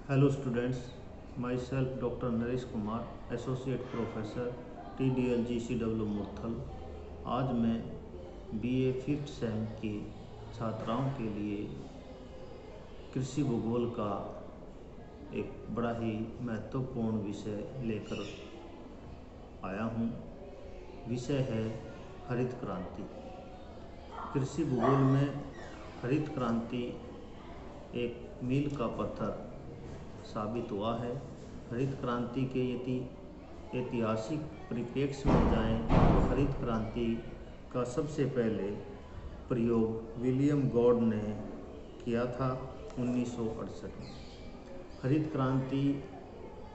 Hello students, myself Dr. Naresh Kumar, Associate Professor TDLGCW Murthal. आज मैं BA 5th same के छात्राओं के लिए कृषि भूगोल का एक बड़ा ही महत्वपूर्ण विषय लेकर आया हूँ। विषय है हरित क्रांति। कृषि भूगोल में हरित क्रांति एक मील का पत्थर साबित हुआ है। हरित क्रांति के यदि ऐतिहासिक परिप्रेक्ष्य में जाएं तो हरित क्रांति का सबसे पहले प्रयोग विलियम गॉड ने किया था 1968 में। हरित क्रांति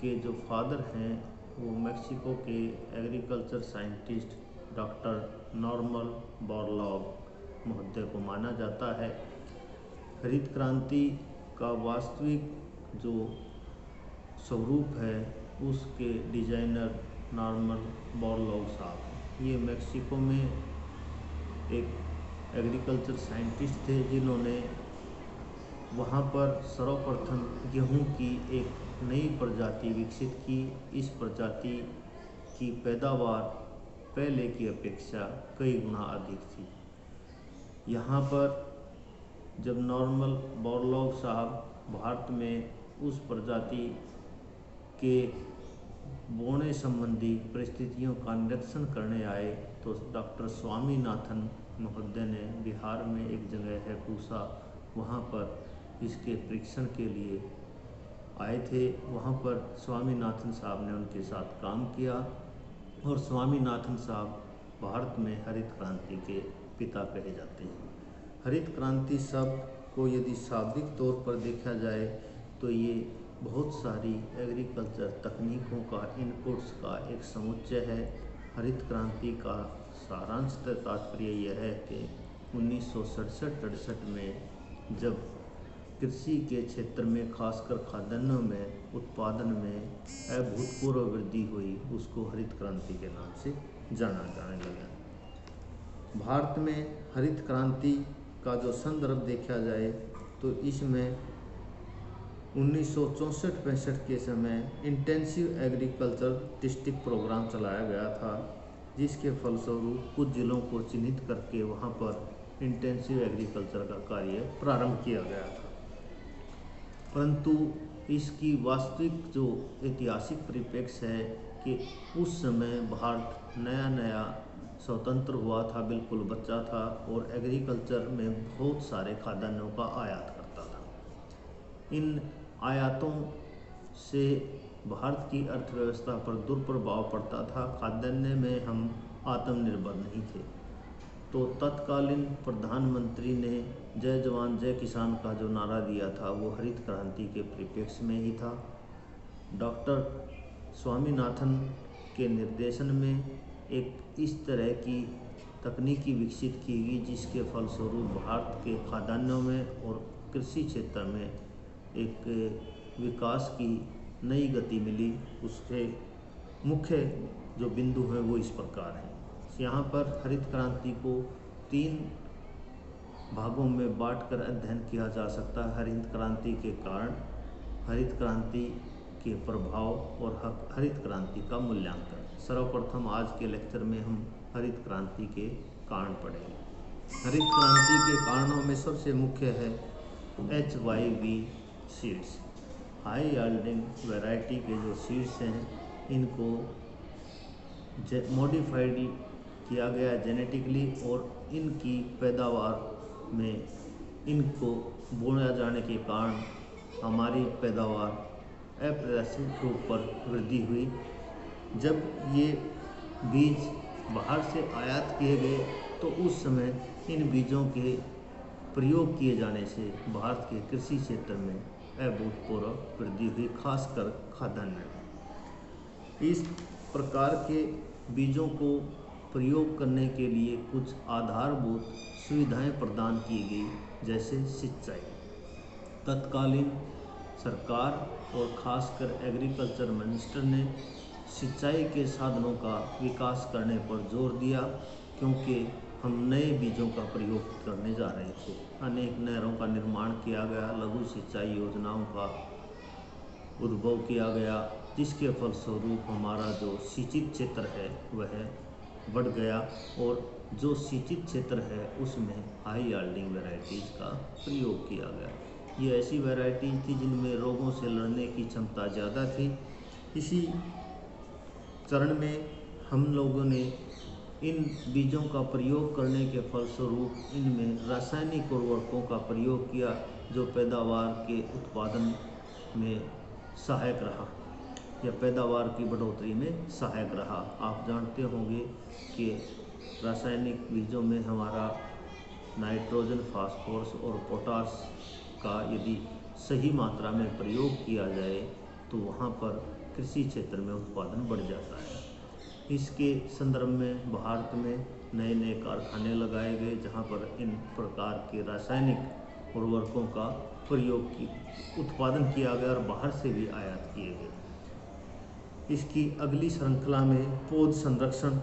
के जो फादर हैं वो मेक्सिको के agriculture scientist doctor Norman Borlaug महोदय को माना जाता है। हरित क्रांति का वास्तविक जो स्वरूप है उसके डिजाइनर नॉर्मन बोरलॉग साहब। ये मेक्सिको में एक एग्रीकल्चर साइंटिस्ट थे जिन्होंने वहाँ पर सर्वप्रथम गेहूं की एक नई प्रजाति विकसित की। इस प्रजाति की पैदावार पहले की अपेक्षा कई गुना अधिक थी। यहाँ पर जब नॉर्मन बोरलॉग साहब भारत में उस प्रजाति के बोने संबंधी परिस्थितियों का निरीक्षण करने आए तो डॉक्टर स्वामीनाथन महोदय ने बिहार में एक जगह है पूसा, वहाँ पर इसके परीक्षण के लिए आए थे। वहाँ पर स्वामीनाथन साहब ने उनके साथ काम किया और स्वामीनाथन साहब भारत में हरित क्रांति के पिता कहे जाते हैं। हरित क्रांति शब्द को यदि शाब्दिक तौर पर देखा जाए तो ये बहुत सारी एग्रीकल्चर तकनीकों का इनपुट्स का एक समुच्चय है। हरित क्रांति का सारांश तात्पर्य यह है कि 1967-68 में जब कृषि के क्षेत्र में खासकर खाद्यान्नों में उत्पादन में अभूतपूर्व वृद्धि हुई, उसको हरित क्रांति के नाम से जाना जाने लगा। भारत में हरित क्रांति का जो संदर्भ देखा जाए तो इसमें 1964-65 के समय इंटेंसिव एग्रीकल्चर डिस्ट्रिक्ट प्रोग्राम चलाया गया था, जिसके फलस्वरूप कुछ जिलों को चिन्हित करके वहां पर इंटेंसिव एग्रीकल्चर का कार्य प्रारंभ किया गया था। परंतु इसकी वास्तविक जो ऐतिहासिक परिप्रेक्ष्य है कि उस समय भारत नया स्वतंत्र हुआ था, बिल्कुल बच्चा था और एग्रीकल्चर में बहुत सारे खाद्यान्नों का आयात करता था। इन आयातों से भारत की अर्थव्यवस्था पर दुष्प्रभाव पड़ता था। खाद्यान्न में हम आत्मनिर्भर नहीं थे। तो तत्कालीन प्रधानमंत्री ने जय जवान जय किसान का जो नारा दिया था वो हरित क्रांति के परिप्रेक्ष्य में ही था। डॉक्टर स्वामीनाथन के निर्देशन में एक इस तरह की तकनीकी विकसित की गई जिसके फलस्वरूप भारत के खाद्यान्नों में और कृषि क्षेत्र में एक विकास की नई गति मिली। उसके मुख्य जो बिंदु हैं वो इस प्रकार हैं। यहाँ पर हरित क्रांति को 3 भागों में बांटकर अध्ययन किया जा सकता है। हरित क्रांति के कारण, हरित क्रांति के प्रभाव और हरित क्रांति का मूल्यांकन। सर्वप्रथम आज के लेक्चर में हम हरित क्रांति के कारण पढ़ेंगे। हरित क्रांति के कारणों में सबसे मुख्य है HYV seeds. High yielding variety के जो सीड्स हैं इनको मॉडिफाइड किया गया जेनेटिकली और इनकी पैदावार में इनको बोया जाने के कारण हमारी पैदावार अप्रत्याशित रूप पर वृद्धि हुई। जब ये बीज बाहर से आयात किए गए तो उस समय इन बीजों के प्रयोग किए जाने से भारत के कृषि क्षेत्र में अभूतपूर्व वृद्धि हुई, खासकर खाद्यान्न में। इस प्रकार के बीजों को प्रयोग करने के लिए कुछ आधारभूत सुविधाएं प्रदान की गई, जैसे सिंचाई। तत्कालीन सरकार और खासकर एग्रीकल्चर मिनिस्टर ने सिंचाई के साधनों का विकास करने पर जोर दिया, क्योंकि हम नए बीजों का प्रयोग करने जा रहे थे। अनेक नहरों का निर्माण किया गया, लघु सिंचाई योजनाओं का उद्भव किया गया, जिसके फलस्वरूप हमारा जो सिंचित क्षेत्र है वह बढ़ गया और जो सिंचित क्षेत्र है उसमें हाई यील्डिंग वैरायटीज़ का प्रयोग किया गया। ये ऐसी वैरायटीज थी जिनमें रोगों से लड़ने की क्षमता ज़्यादा थी। इसी चरण में हम लोगों ने इन बीजों का प्रयोग करने के फलस्वरूप इनमें रासायनिक उर्वरकों का प्रयोग किया, जो पैदावार के उत्पादन में सहायक रहा या पैदावार की बढ़ोतरी में सहायक रहा। आप जानते होंगे कि रासायनिक बीजों में हमारा नाइट्रोजन, फास्फोरस और पोटास का यदि सही मात्रा में प्रयोग किया जाए तो वहाँ पर कृषि क्षेत्र में उत्पादन बढ़ जाता है। इसके संदर्भ में भारत में नए नए कारखाने लगाए गए जहाँ पर इन प्रकार के रासायनिक उर्वरकों का प्रयोग की उत्पादन किया गया और बाहर से भी आयात किए गए। इसकी अगली श्रृंखला में पौध संरक्षण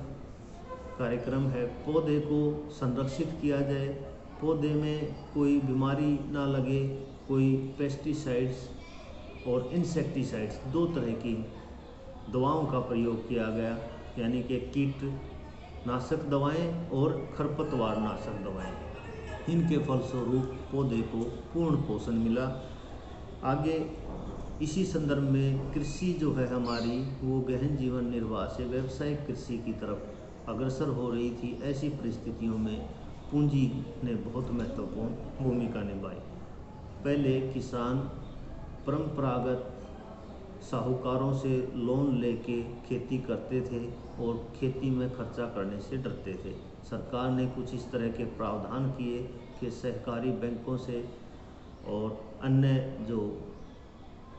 कार्यक्रम है। पौधे को संरक्षित किया जाए, पौधे में कोई बीमारी ना लगे, कोई पेस्टिसाइड्स और इंसेक्टिसाइड्स, दो तरह की दवाओं का प्रयोग किया गया, यानी कि कीटनाशक दवाएं और खरपतवार नाशक दवाएं। इनके फलस्वरूप पौधे को पूर्ण पोषण मिला। आगे इसी संदर्भ में कृषि जो है हमारी वो गहन जीवन निर्वाह से व्यावसायिक कृषि की तरफ अग्रसर हो रही थी। ऐसी परिस्थितियों में पूंजी ने बहुत महत्वपूर्ण भूमिका निभाई। पहले किसान परंपरागत साहूकारों से लोन लेके खेती करते थे और खेती में खर्चा करने से डरते थे। सरकार ने कुछ इस तरह के प्रावधान किए कि सहकारी बैंकों से और अन्य जो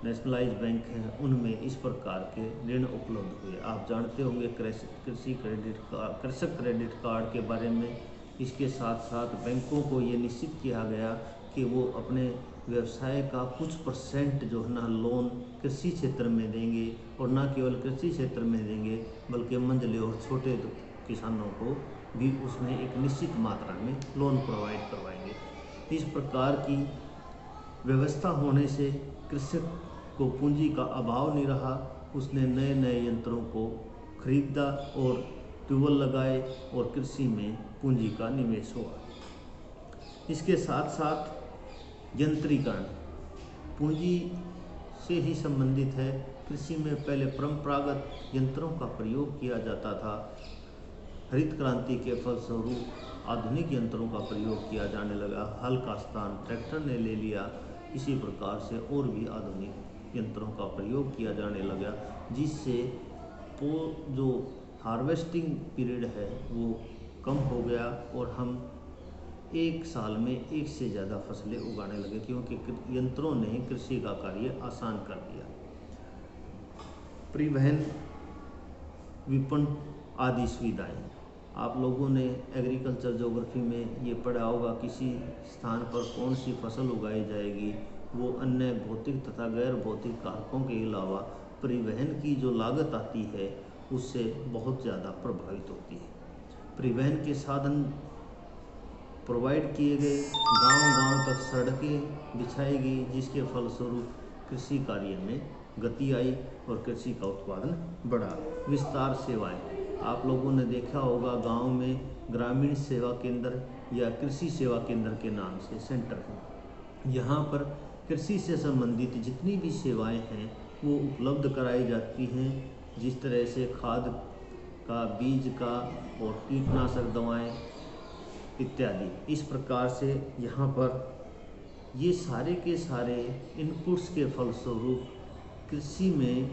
नेशनलाइज बैंक हैं उनमें इस प्रकार के ऋण उपलब्ध हुए। आप जानते होंगे कृषि क्रेडिट कार्ड, कृषक क्रेडिट कार्ड के बारे में। इसके साथ साथ बैंकों को ये निश्चित किया गया कि वो अपने व्यवसाय का कुछ % जो है ना लोन कृषि क्षेत्र में देंगे, और न केवल कृषि क्षेत्र में देंगे बल्कि मंझले और छोटे किसानों को भी उसमें एक निश्चित मात्रा में लोन प्रोवाइड करवाएंगे। इस प्रकार की व्यवस्था होने से कृषक को पूंजी का अभाव नहीं रहा। उसने नए नए यंत्रों को खरीदा और ट्यूबवेल लगाए और कृषि में पूंजी का निवेश हुआ। इसके साथ साथ यंत्रीकरण पूंजी से ही संबंधित है। कृषि में पहले परंपरागत यंत्रों का प्रयोग किया जाता था। हरित क्रांति के फलस्वरूप आधुनिक यंत्रों का प्रयोग किया जाने लगा। हल का स्थान ट्रैक्टर ने ले लिया। इसी प्रकार से और भी आधुनिक यंत्रों का प्रयोग किया जाने लगा, जिससे जो हार्वेस्टिंग पीरियड है वो कम हो गया और हम एक साल में एक से ज़्यादा फसलें उगाने लगे, क्योंकि यंत्रों ने कृषि का कार्य आसान कर दिया। परिवहन, विपणन आदि सुविधाएं। आप लोगों ने एग्रीकल्चर ज्योग्राफी में ये पढ़ा होगा, किसी स्थान पर कौन सी फसल उगाई जाएगी वो अन्य भौतिक तथा गैर भौतिक कारकों के अलावा परिवहन की जो लागत आती है उससे बहुत ज़्यादा प्रभावित होती है। परिवहन के साधन प्रोवाइड किए गए, गांव-गांव तक सड़कें बिछाई गई, जिसके फलस्वरूप कृषि कार्य में गति आई और कृषि का उत्पादन बढ़ा। विस्तार सेवाएं, आप लोगों ने देखा होगा गांव में ग्रामीण सेवा केंद्र या कृषि सेवा केंद्र के नाम से सेंटर हैं। यहाँ पर कृषि से संबंधित जितनी भी सेवाएं हैं वो उपलब्ध कराई जाती हैं, जिस तरह से खाद का, बीज का और कीटनाशक दवाएं इत्यादि। इस प्रकार से यहाँ पर ये सारे के सारे इनपुट्स के फलस्वरूप कृषि में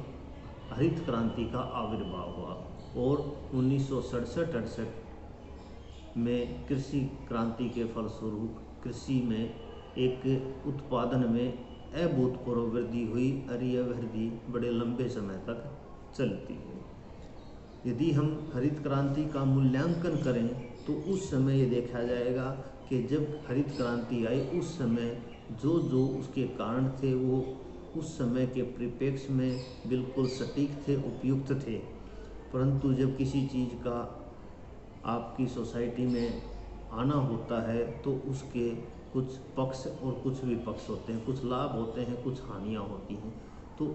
हरित क्रांति का आविर्भाव हुआ और 1967-68 में कृषि क्रांति के फलस्वरूप कृषि में एक उत्पादन में अभूतपूर्व वृद्धि हुई और यह वृद्धि बड़े लंबे समय तक चलती है। यदि हम हरित क्रांति का मूल्यांकन करें तो उस समय ये देखा जाएगा कि जब हरित क्रांति आई उस समय जो उसके कारण थे वो उस समय के परिप्रेक्ष्य में बिल्कुल सटीक थे, उपयुक्त थे। परंतु जब किसी चीज़ का आपकी सोसाइटी में आना होता है तो उसके कुछ पक्ष और कुछ विपक्ष होते हैं, कुछ लाभ होते हैं, कुछ हानियाँ होती हैं। तो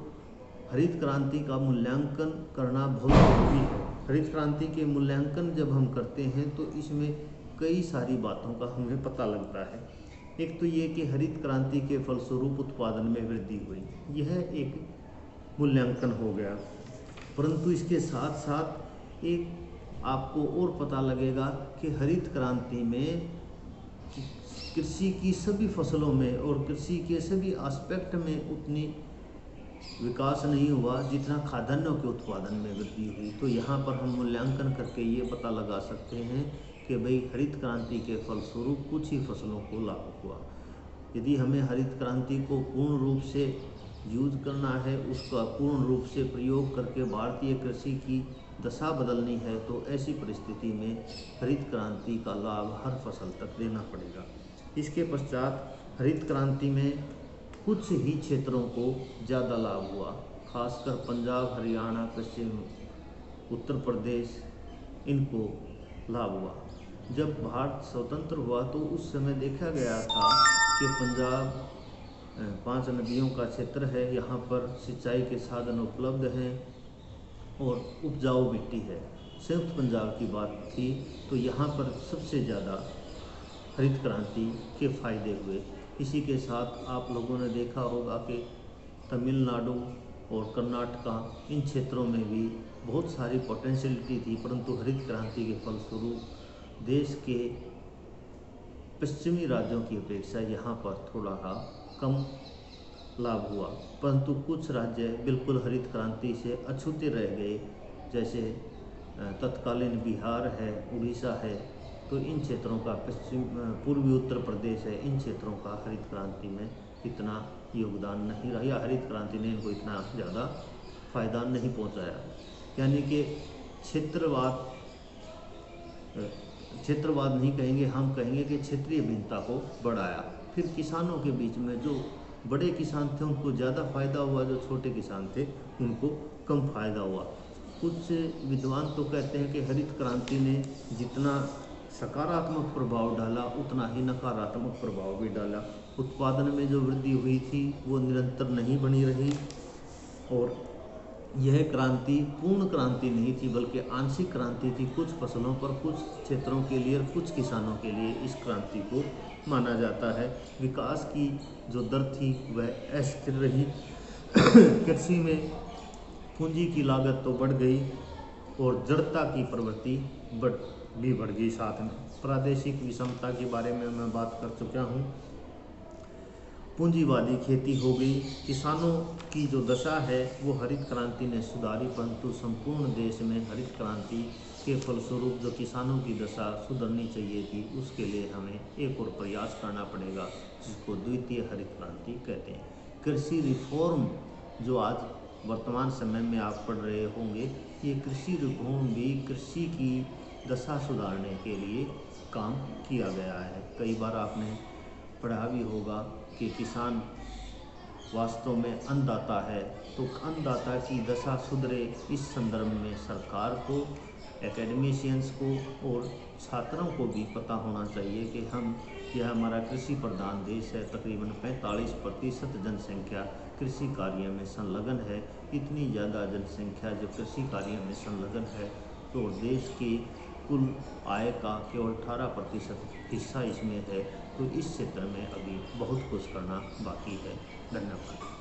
हरित क्रांति का मूल्यांकन करना बहुत जरूरी है। हरित क्रांति के मूल्यांकन जब हम करते हैं तो इसमें कई सारी बातों का हमें पता लगता है। एक तो ये कि हरित क्रांति के फलस्वरूप उत्पादन में वृद्धि हुई, यह एक मूल्यांकन हो गया। परंतु इसके साथ साथ एक आपको और पता लगेगा कि हरित क्रांति में कृषि की सभी फसलों में और कृषि के सभी एस्पेक्ट में उतनी विकास नहीं हुआ जितना खाद्यान्नों के उत्पादन में वृद्धि हुई। तो यहाँ पर हम मूल्यांकन करके ये पता लगा सकते हैं कि भाई हरित क्रांति के फलस्वरूप कुछ ही फसलों को लाभ हुआ। यदि हमें हरित क्रांति को पूर्ण रूप से यूज करना है, उसका पूर्ण रूप से प्रयोग करके भारतीय कृषि की दशा बदलनी है, तो ऐसी परिस्थिति में हरित क्रांति का लाभ हर फसल तक देना पड़ेगा। इसके पश्चात हरित क्रांति में कुछ ही क्षेत्रों को ज़्यादा लाभ हुआ, खासकर पंजाब, हरियाणा, पश्चिम उत्तर प्रदेश, इनको लाभ हुआ। जब भारत स्वतंत्र हुआ तो उस समय देखा गया था कि पंजाब 5 नदियों का क्षेत्र है, यहाँ पर सिंचाई के साधन उपलब्ध हैं और उपजाऊ मिट्टी है। संयुक्त पंजाब की बात थी तो यहाँ पर सबसे ज़्यादा हरित क्रांति के फायदे हुए। इसी के साथ आप लोगों ने देखा होगा कि तमिलनाडु और कर्नाटका, इन क्षेत्रों में भी बहुत सारी पोटेंशियलिटी थी, परंतु हरित क्रांति के फलस्वरूप देश के पश्चिमी राज्यों की अपेक्षा यहाँ पर थोड़ा कम लाभ हुआ। परंतु कुछ राज्य बिल्कुल हरित क्रांति से अछूते रह गए, जैसे तत्कालीन बिहार है, उड़ीसा है। तो इन क्षेत्रों का पूर्वी उत्तर प्रदेश है, इन क्षेत्रों का हरित क्रांति में इतना योगदान नहीं रहा, या हरित क्रांति ने इनको इतना ज़्यादा फायदा नहीं पहुंचाया। यानी कि क्षेत्रवाद नहीं कहेंगे, हम कहेंगे कि क्षेत्रीय भिन्नता को बढ़ाया। फिर किसानों के बीच में जो बड़े किसान थे उनको ज़्यादा फायदा हुआ, जो छोटे किसान थे उनको कम फायदा हुआ। कुछ विद्वान तो कहते हैं कि हरित क्रांति ने जितना सकारात्मक प्रभाव डाला उतना ही नकारात्मक प्रभाव भी डाला। उत्पादन में जो वृद्धि हुई थी वो निरंतर नहीं बनी रही, और यह क्रांति पूर्ण क्रांति नहीं थी बल्कि आंशिक क्रांति थी। कुछ फसलों पर, कुछ क्षेत्रों के लिए और कुछ किसानों के लिए इस क्रांति को माना जाता है। विकास की जो दर थी वह अस्थिर रही। कृषि में पूंजी की लागत तो बढ़ गई और जड़ता की प्रवृत्ति बढ़ गई। साथ में प्रादेशिक विषमता के बारे में मैं बात कर चुका हूँ। पूंजीवादी खेती हो गई। किसानों की जो दशा है वो हरित क्रांति ने सुधारी, परंतु संपूर्ण देश में हरित क्रांति के फलस्वरूप जो किसानों की दशा सुधरनी चाहिए थी, उसके लिए हमें एक और प्रयास करना पड़ेगा, जिसको द्वितीय हरित क्रांति कहते हैं। कृषि रिफॉर्म जो आज वर्तमान समय में आप पढ़ रहे होंगे, ये कृषि रिफॉर्म भी कृषि की दशा सुधारने के लिए काम किया गया है। कई बार आपने पढ़ा भी होगा कि किसान वास्तव में अन्नदाता है, तो अन्नदाता की दशा सुधरे, इस संदर्भ में सरकार को, एकेडमिशियंस को और छात्रों को भी पता होना चाहिए कि यह हमारा कृषि प्रधान देश है। तकरीबन 45% जनसंख्या कृषि कार्य में संलग्न है। इतनी ज़्यादा जनसंख्या जो कृषि कार्य में संलग्न है, तो देश की कुल आय का केवल 18% हिस्सा इसमें है। तो इस क्षेत्र में अभी बहुत कुछ करना बाकी है। धन्यवाद।